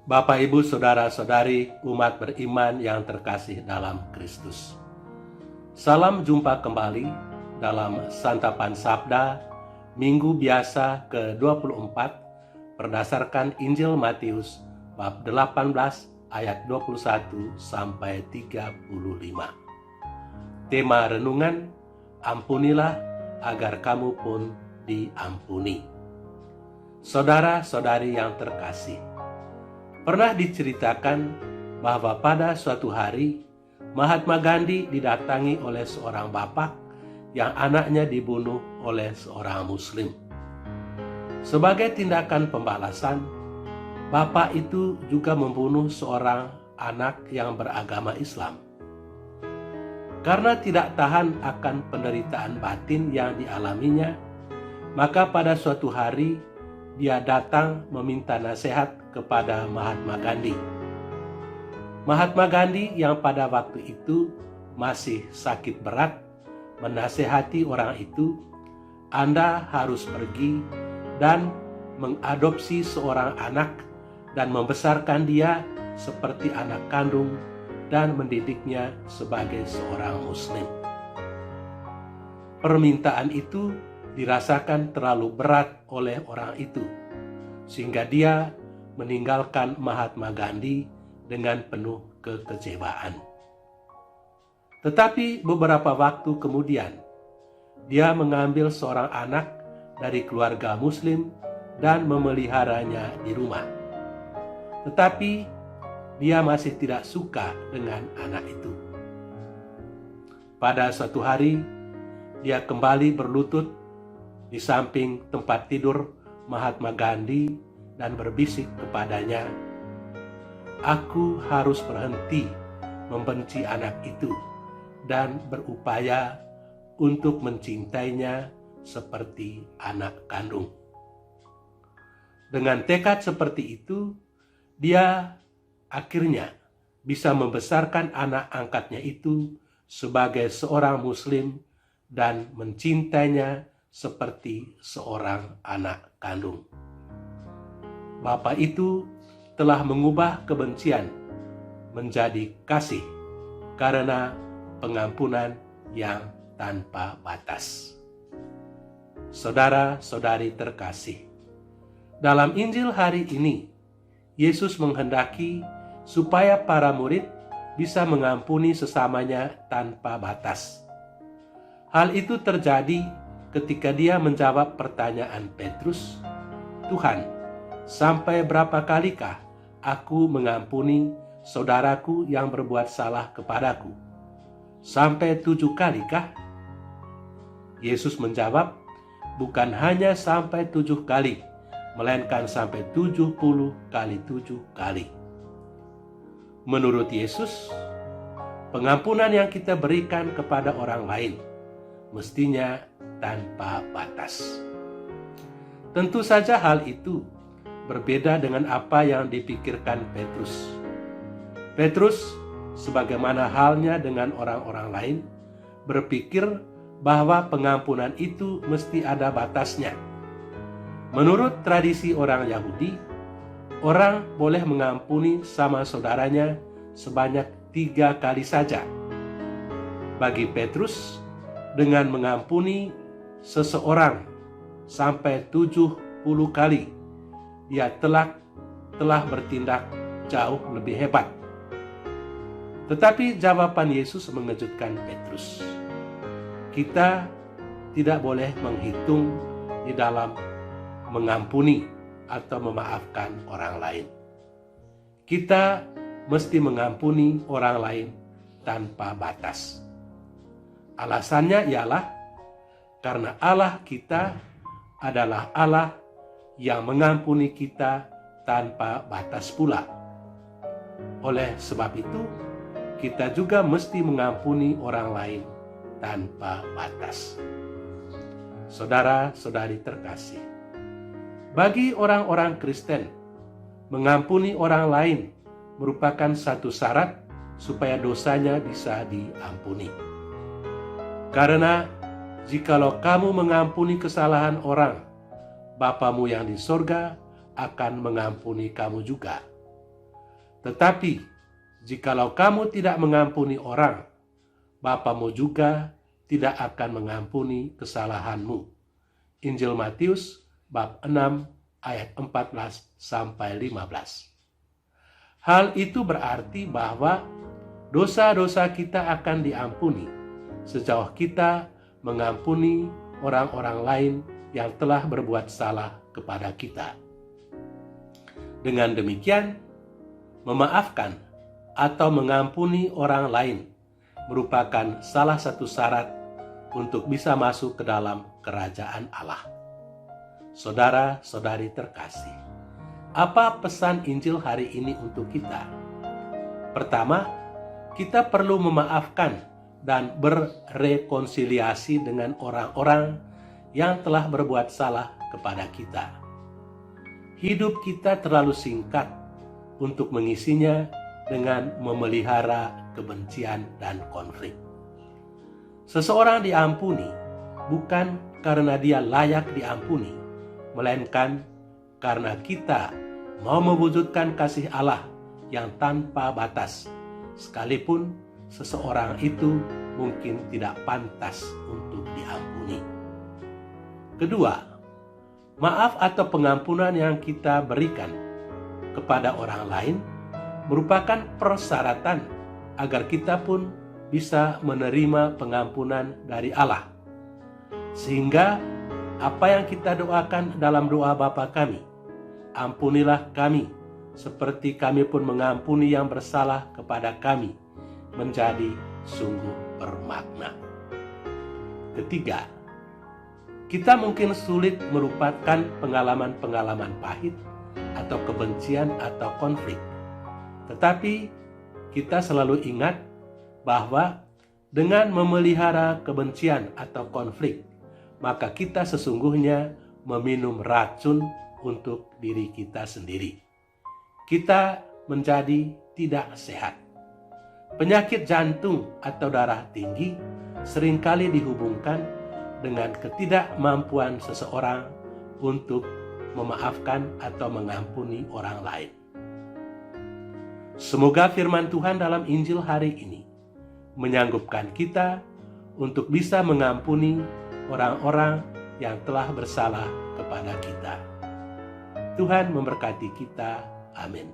Bapak, Ibu, Saudara-saudari, umat beriman yang terkasih dalam Kristus. Salam jumpa kembali dalam Santapan Sabda, Minggu Biasa ke-24, berdasarkan Injil Matius, bab 18, ayat 21 sampai 35. Tema renungan, ampunilah agar kamu pun diampuni. Saudara-saudari yang terkasih, pernah diceritakan bahwa pada suatu hari Mahatma Gandhi didatangi oleh seorang bapak yang anaknya dibunuh oleh seorang muslim. Sebagai tindakan pembalasan, bapak itu juga membunuh seorang anak yang beragama Islam. Karena tidak tahan akan penderitaan batin yang dialaminya, maka pada suatu hari dia datang meminta nasihat kepada Mahatma Gandhi. Mahatma Gandhi yang pada waktu itu masih sakit berat menasehati orang itu, "Anda harus pergi dan mengadopsi seorang anak dan membesarkan dia seperti anak kandung dan mendidiknya sebagai seorang muslim." Permintaan itu dirasakan terlalu berat oleh orang itu, sehingga dia meninggalkan Mahatma Gandhi dengan penuh kekecewaan. Tetapi beberapa waktu kemudian, dia mengambil seorang anak dari keluarga muslim dan memeliharanya di rumah. Tetapi dia masih tidak suka dengan anak itu. Pada suatu hari, dia kembali berlutut di samping tempat tidur Mahatma Gandhi dan berbisik kepadanya, "Aku harus berhenti membenci anak itu dan berupaya untuk mencintainya seperti anak kandung." Dengan tekad seperti itu, dia akhirnya bisa membesarkan anak angkatnya itu sebagai seorang muslim dan mencintainya seperti seorang anak kandung. Bapak itu telah mengubah kebencian menjadi kasih karena pengampunan yang tanpa batas. Saudara-saudari terkasih, dalam Injil hari ini, Yesus menghendaki supaya para murid bisa mengampuni sesamanya tanpa batas. Hal itu terjadi ketika dia menjawab pertanyaan Petrus, "Tuhan, sampai berapa kalikah aku mengampuni saudaraku yang berbuat salah kepadaku? Sampai 7 kalikah?" Yesus menjawab, "Bukan hanya sampai 7 kali, melainkan sampai 70 kali 7 kali." Menurut Yesus, pengampunan yang kita berikan kepada orang lain mestinya tanpa batas. Tentu saja hal itu berbeda dengan apa yang dipikirkan Petrus. Petrus, sebagaimana halnya dengan orang-orang lain, berpikir bahwa pengampunan itu mesti ada batasnya. Menurut tradisi orang Yahudi, orang boleh mengampuni sama saudaranya sebanyak 3 kali saja. Bagi Petrus, dengan mengampuni seseorang sampai 70 kali, dia telah bertindak jauh lebih hebat. Tetapi jawaban Yesus mengejutkan Petrus. Kita tidak boleh menghitung di dalam mengampuni atau memaafkan orang lain. Kita mesti mengampuni orang lain tanpa batas. Alasannya ialah karena Allah kita adalah Allah yang mengampuni kita tanpa batas pula. Oleh sebab itu, kita juga mesti mengampuni orang lain tanpa batas. Saudara-saudari terkasih, bagi orang-orang Kristen, mengampuni orang lain merupakan satu syarat supaya dosanya bisa diampuni. Karena jikalau kamu mengampuni kesalahan orang, Bapamu yang di sorga akan mengampuni kamu juga. Tetapi jikalau kamu tidak mengampuni orang, Bapamu juga tidak akan mengampuni kesalahanmu. Injil Matius bab 6 ayat 14 sampai 15. Hal itu berarti bahwa dosa-dosa kita akan diampuni sejauh kita mengampuni orang-orang lain yang telah berbuat salah kepada kita. Dengan demikian, memaafkan atau mengampuni orang lain merupakan salah satu syarat untuk bisa masuk ke dalam kerajaan Allah. Saudara-saudari terkasih, apa pesan Injil hari ini untuk kita? Pertama, kita perlu memaafkan dan berrekonsiliasi dengan orang-orang yang telah berbuat salah kepada kita. Hidup kita terlalu singkat untuk mengisinya dengan memelihara kebencian dan konflik. Seseorang diampuni bukan karena dia layak diampuni, melainkan karena kita mau mewujudkan kasih Allah yang tanpa batas, sekalipun seseorang itu mungkin tidak pantas untuk diampuni. Kedua, maaf atau pengampunan yang kita berikan kepada orang lain merupakan persyaratan agar kita pun bisa menerima pengampunan dari Allah. Sehingga apa yang kita doakan dalam doa Bapa kami, ampunilah kami seperti kami pun mengampuni yang bersalah kepada kami, menjadi sungguh bermakna. Ketiga, kita mungkin sulit melupakan pengalaman-pengalaman pahit atau kebencian atau konflik. Tetapi kita selalu ingat bahwa dengan memelihara kebencian atau konflik, maka kita sesungguhnya meminum racun untuk diri kita sendiri. Kita menjadi tidak sehat. Penyakit jantung atau darah tinggi seringkali dihubungkan dengan ketidakmampuan seseorang untuk memaafkan atau mengampuni orang lain. Semoga firman Tuhan dalam Injil hari ini menyanggupkan kita untuk bisa mengampuni orang-orang yang telah bersalah kepada kita. Tuhan memberkati kita. Amin.